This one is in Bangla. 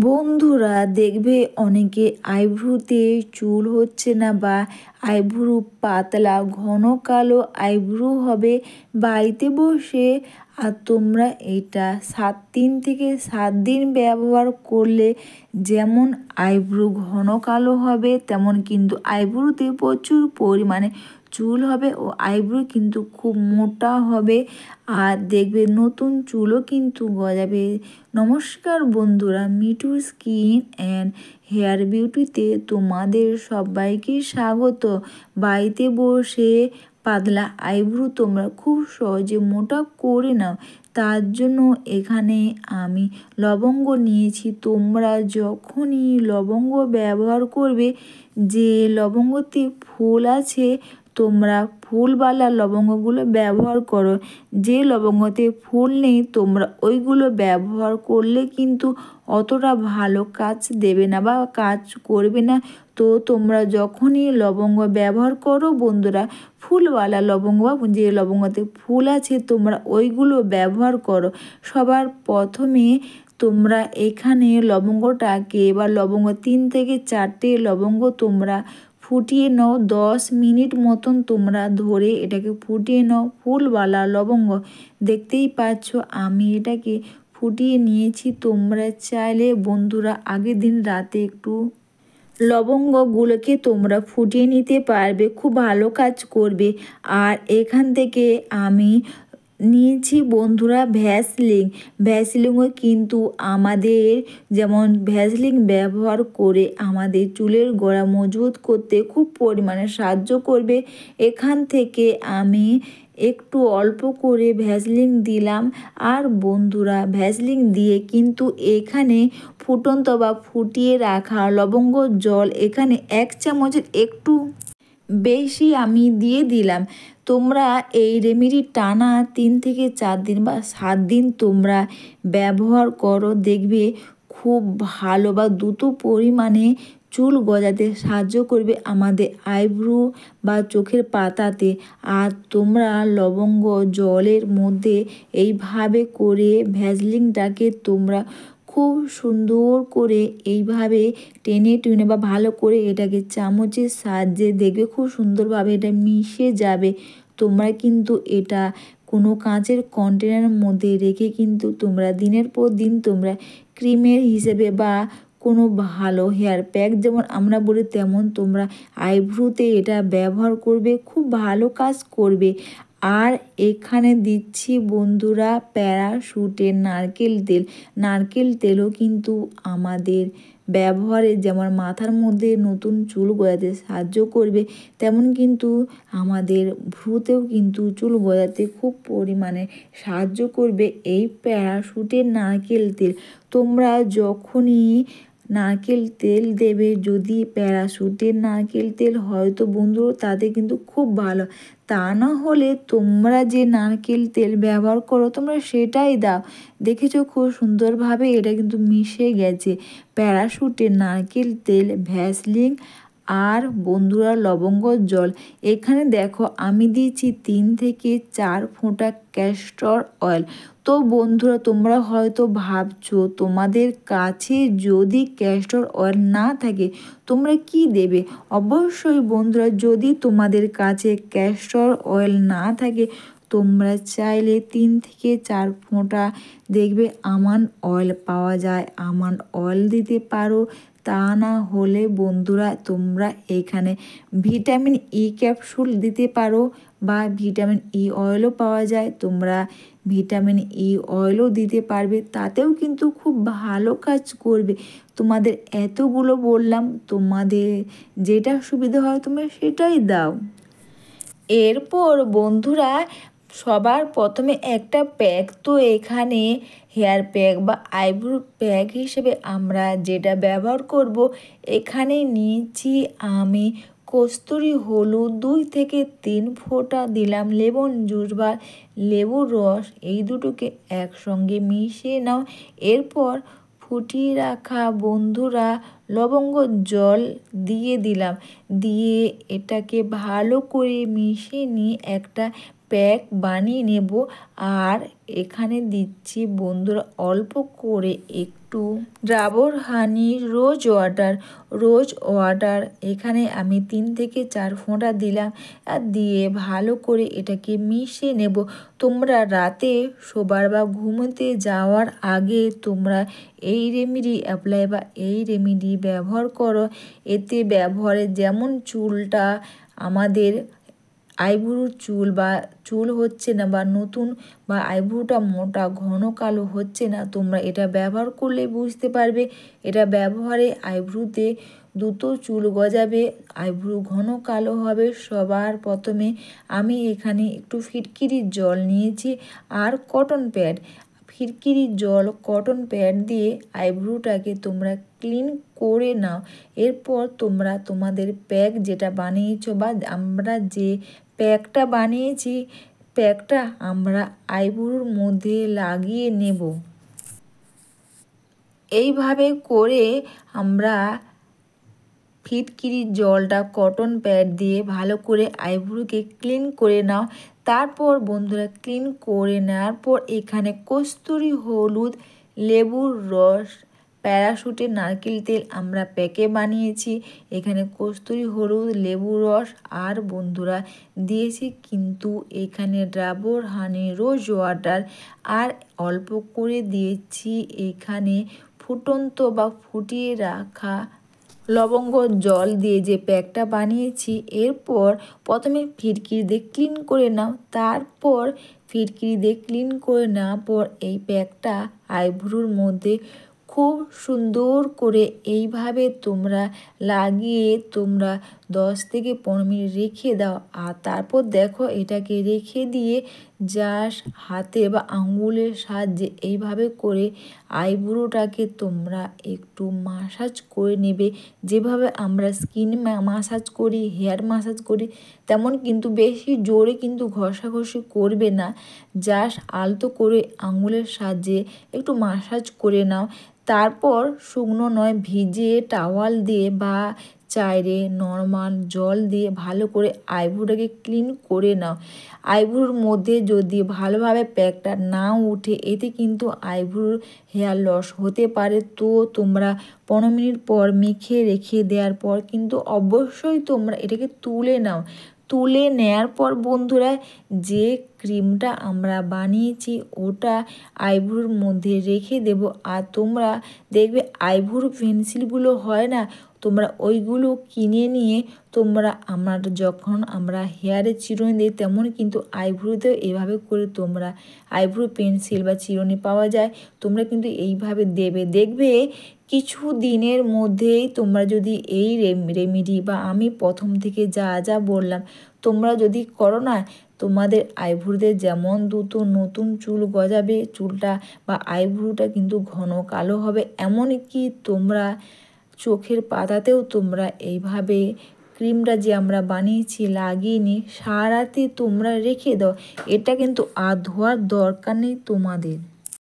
বন্ধুরা দেখবে অনেকে আইব্রুতে চুল হচ্ছে না বা আইব্রু পাতলা ঘন কালো আইব্রু হবে বাড়িতে বসে। আর তোমরা এটা 3 থেকে 7 দিন ব্যবহার করলে যেমন আইব্রু ঘন কালো হবে তেমন কিন্তু আইব্রুতে প্রচুর পরিমাণে চুল হবে ও আইব্রু কিন্তু খুব মোটা হবে। আর দেখবে নতুন চুলও কিন্তু গজাবে। নমস্কার বন্ধুরা, মিঠু স্কিন অ্যান্ড হেয়ার বিউটিতে তোমাদের সবাইকে স্বাগত। বাড়িতে বসে পাতলা আইব্রু তোমরা খুব সহজে মোটা করে নাও, তার জন্য এখানে আমি লবঙ্গ নিয়েছি। তোমরা যখনই লবঙ্গ ব্যবহার করবে, যে লবঙ্গতে ফুল আছে তোমরা ফুলওয়ালা লবঙ্গগুলো ব্যবহার করো। যে লবঙ্গতে ফুল নেই তোমরা ওইগুলো ব্যবহার করলে কিন্তু অতটা ভালো কাজ দেবে না বা কাজ করবে না। তো তোমরা যখনই লবঙ্গ ব্যবহার করো বন্ধুরা, ফুলওয়ালা লবঙ্গ বা যে লবঙ্গতে ফুল আছে তোমরা ওইগুলো ব্যবহার করো। সবার প্রথমে তোমরা এখানে লবঙ্গটাকে বা লবঙ্গ 3 থেকে 4টে লবঙ্গ তোমরা ফুটিয়ে নাও। 10 মিনিট মতন তোমরা ধরে এটাকে ফুটিয়ে নাও। ফুলওয়ালা লবঙ্গ দেখতেই পাচ্ছ আমি এটাকে ফুটিয়ে নিয়েছি। তোমরা চাইলে বন্ধুরা আগের দিন রাতে একটু লবঙ্গগুলোকে তোমরা ফুটিয়ে নিতে পারবে, খুব ভালো কাজ করবে। আর এখান থেকে আমি নিয়েছি বন্ধুরা ভ্যাসলিনও কিন্তু আমাদের যেমন ভ্যাসলিন ব্যবহার করে আমাদের চুলের গোড়া মজবুত করতে খুব পরিমাণে সাহায্য করবে। এখান থেকে আমি একটু অল্প করে ভ্যাসলিন দিলাম। আর বন্ধুরা ভ্যাসলিন দিয়ে কিন্তু এখানে ফুটন্ত বা ফুটিয়ে রাখা লবঙ্গ জল এখানে 1 চামচের একটু বেশি আমি দিয়ে দিলাম। তোমরা এই রেমেডি টানা 3 থেকে 4 দিন বা 7 দিন তোমরা ব্যবহার করো, দেখবে খুব ভালো বা দ্রুত পরিমাণে চুল গজাতে সাহায্য করবে আমাদের আইব্রু বা চোখের পাতাতে। আর তোমরা লবঙ্গ জলের মধ্যে এইভাবে করে ভ্যাসলিনটাকে তোমরা খুব সুন্দর করে এইভাবে টেনে বা ভালো করে এটাকে চামচের সাহায্যে দেখবে খুব সুন্দরভাবে এটা মিশে যাবে। তোমরা কিন্তু এটা কোনো কাঁচের কন্টেনারের মধ্যে রেখে কিন্তু তোমরা দিনের পর দিন তোমরা ক্রিমের হিসেবে বা কোনো ভালো হেয়ার প্যাক যেমন আমরা বলি তেমন তোমরা আইব্রুতে এটা ব্যবহার করবে, খুব ভালো কাজ করবে। আর এখানে দিচ্ছি বন্ধুরা প্যারাশুটের নারকেল তেলও কিন্তু আমাদের ব্যবহারে যেমন মাথার মধ্যে নতুন চুল গজাতে সাহায্য করবে, তেমন কিন্তু আমাদের ভ্রুতেও কিন্তু চুল গজাতে খুব পরিমাণে সাহায্য করবে এই প্যারাশুটের নারকেল তেল। তোমরা যখনই নারকেল তেল দেবে, যদি প্যারাশুটের নারকেল তেল হয় তো বন্ধুরা তাতে কিন্তু খুব ভালো। তা না হলে তোমরা যে নারকেল তেল ব্যবহার করো তোমরা সেটাই দাও। দেখেছো খুব সুন্দরভাবে এটা কিন্তু মিশে গেছে প্যারাশুটের নারকেল তেল, ভ্যাসলিন আর বন্ধুরা লবঙ্গ জল। এখানে দেখো আমি দিয়েছি 3 থেকে 4 ফোঁটা ক্যাস্টর অয়েল। তো বন্ধুরা তোমরা হয়তো ভাবছো তোমাদের কাছে যদি ক্যাস্টর অয়েল না থাকে তোমরা কি দেবে। অবশ্যই বন্ধুরা যদি তোমাদের কাছে ক্যাস্টর অয়েল না থাকে তোমরা চাইলে 3 থেকে 4 ফোঁটা দেখবে আমন্ড অয়েল পাওয়া যায়, আমন্ড অয়েল দিতে পারো। তা না হলে বন্ধুরা তোমরা এখানে ভিটামিন ই ক্যাপসুল দিতে পারো বা ভিটামিন ই অয়েলও পাওয়া যায়, তোমরা ভিটামিন ই অয়েলও দিতে পারবে, তাতেও কিন্তু খুব ভালো কাজ করবে। তোমাদের এতগুলো বললাম, তোমাদের যেটা সুবিধা হয় তোমরা সেটাই দাও। এরপর বন্ধুরা সবার প্রথমে একটা প্যাক, তো এখানে হেয়ার প্যাক বা আইব্রো প্যাক হিসেবে আমরা যেটা ব্যবহার করব, এখানে নিয়েছি আমি কস্তুরি হলুদ 2 থেকে 3 ফোঁটা দিলাম, লেমন জুস বা লেবুর রস, এই দুটোকে একসঙ্গে মিশিয়ে নাও। এরপর ফুটিয়ে রাখা বন্ধুরা লবঙ্গ জল দিয়ে দিলাম, দিয়ে এটাকে ভালো করে মিশিয়ে নিয়ে একটা প্যাক বানিয়ে নেব। আর এখানে দিচ্ছি বন্ধুরা অল্প করে একটু ডাবর হানি রোজ ওয়াটার এখানে আমি 3 থেকে 4 ফোঁটা দিলাম। আর দিয়ে ভালো করে এটাকে মিশিয়ে নেব। তোমরা রাতে শোবার বা ঘুমোতে যাওয়ার আগে তোমরা এই রেমেডি অ্যাপ্লাই বা এই রেমেডি ব্যবহার করো। এতে ব্যবহারে যেমন চুলটা আমাদের আইব্রুর চুল হচ্ছে না বা নতুন বা আইব্রুটা মোটা ঘন কালো হচ্ছে না, তোমরা এটা ব্যবহার করলে বুঝতে পারবে। এটা ব্যবহারে আইব্রুতে দ্রুত চুল গজাবে, আইব্রু ঘন কালো হবে। সবার প্রথমে আমি এখানে একটু ফিটকিরির জল নিয়েছি আর কটন প্যাড। ফিটকিরির জল কটন প্যাড দিয়ে আইব্রুটাকে তোমরা ক্লিন করে নাও। এরপর তোমরা তোমাদের প্যাক যেটা বানিয়েছো বা আমরা যে প্যাকটা বানিয়েছি, প্যাকটা আমরা আইব্রুর মধ্যে লাগিয়ে নেব। এইভাবে করে আমরা ফিটকিরির জলটা কটন প্যাড দিয়ে ভালো করে আইব্রুকে ক্লিন করে নাও। তারপর বন্ধুরা ক্লিন করে নেওয়ার পর এখানে কস্তুরি হলুদ, লেবুর রস, প্যারাশুটের নারকেল তেল আমরা প্যাকে বানিয়েছি। এখানে কস্তুরি হলুদ, লেবুর রস আর বন্ধুরা দিয়েছি কিন্তু এখানে ডাবর হানি রোজ ওয়াটার আর অল্প করে দিয়েছি এখানে ফুটন্ত বা ফুটিয়ে রাখা লবঙ্গ জল দিয়ে যে প্যাকটা বানিয়েছি। এরপর প্রথমে ফিটকিরি দিয়ে ক্লিন করে নাও। তারপর ফিটকিরি দিয়ে ক্লিন করে নেওয়ার পর এই প্যাকটা আইব্রুর মধ্যে খুব সুন্দর করে এইভাবে তোমরা লাগিয়ে তোমরা 10 থেকে 15 মিনিট রেখে দাও। আর তারপর দেখো এটাকে রেখে দিয়ে জাস্ট হাতে বা আঙুলের সাহায্যে এইভাবে করে আইব্রোটাকে তোমরা একটু মাসাজ করে নেবে। যেভাবে আমরা স্কিন মাসাজ করি, হেয়ার মাসাজ করি, তেমন কিন্তু বেশি জোরে কিন্তু ঘষাঘষি করবে না। জাস্ট আলতো করে আঙুলের সাহায্যে একটু মাসাজ করে নাও। তারপর শুকনো নয় ভিজে টাওয়াল দিয়ে বা চাইরে নর্মাল জল দিয়ে ভালো করে আইব্রোটাকে ক্লিন করে নাও। আইব্রোর মধ্যে যদি ভালোভাবে প্যাকটা না উঠে এতে কিন্তু আইব্রোর হেয়ার লস হতে পারে। তো তোমরা 15 মিনিট পর মেখে রেখে দেওয়ার পর কিন্তু অবশ্যই তোমরা এটাকে তুলে নাও। তুলে নেওয়ার পর বন্ধুরা যে ক্রিমটা আমরা বানিয়েছি ওটা আইব্রোর মধ্যে রেখে দেব। আর তোমরা দেখবে আইব্রো পেন্সিলগুলো হয় না, তোমরা ওইগুলো কিনে নিয়ে তোমরা যখন আমরা হেয়ারে চিরুনি দিই তেমন কিন্তু আইব্রোতেও এভাবে করে তোমরা আইব্রো পেন্সিল বা চিরুনি পাওয়া যায়। তোমরা কিন্তু এইভাবে দেবে, দেখবে কিছু দিনের মধ্যেই তোমরা যদি এই রেমেডি বা আমি প্রথম থেকে যা যা বললাম তোমরা যদি করো না, তোমাদের আইব্রোতে যেমন দ্রুত নতুন চুল গজাবে, চুলটা বা আইব্রোটা কিন্তু ঘন কালো হবে। এমনকি তোমরা চোখের পাতাতেও তোমরা এইভাবে ক্রিমটা যে আমরা বানিয়েছি লাগিয়ে নিয়ে সারাতে তোমরা রেখে দাও। এটা কিন্তু আর ধোয়ার দরকার নেই তোমাদের।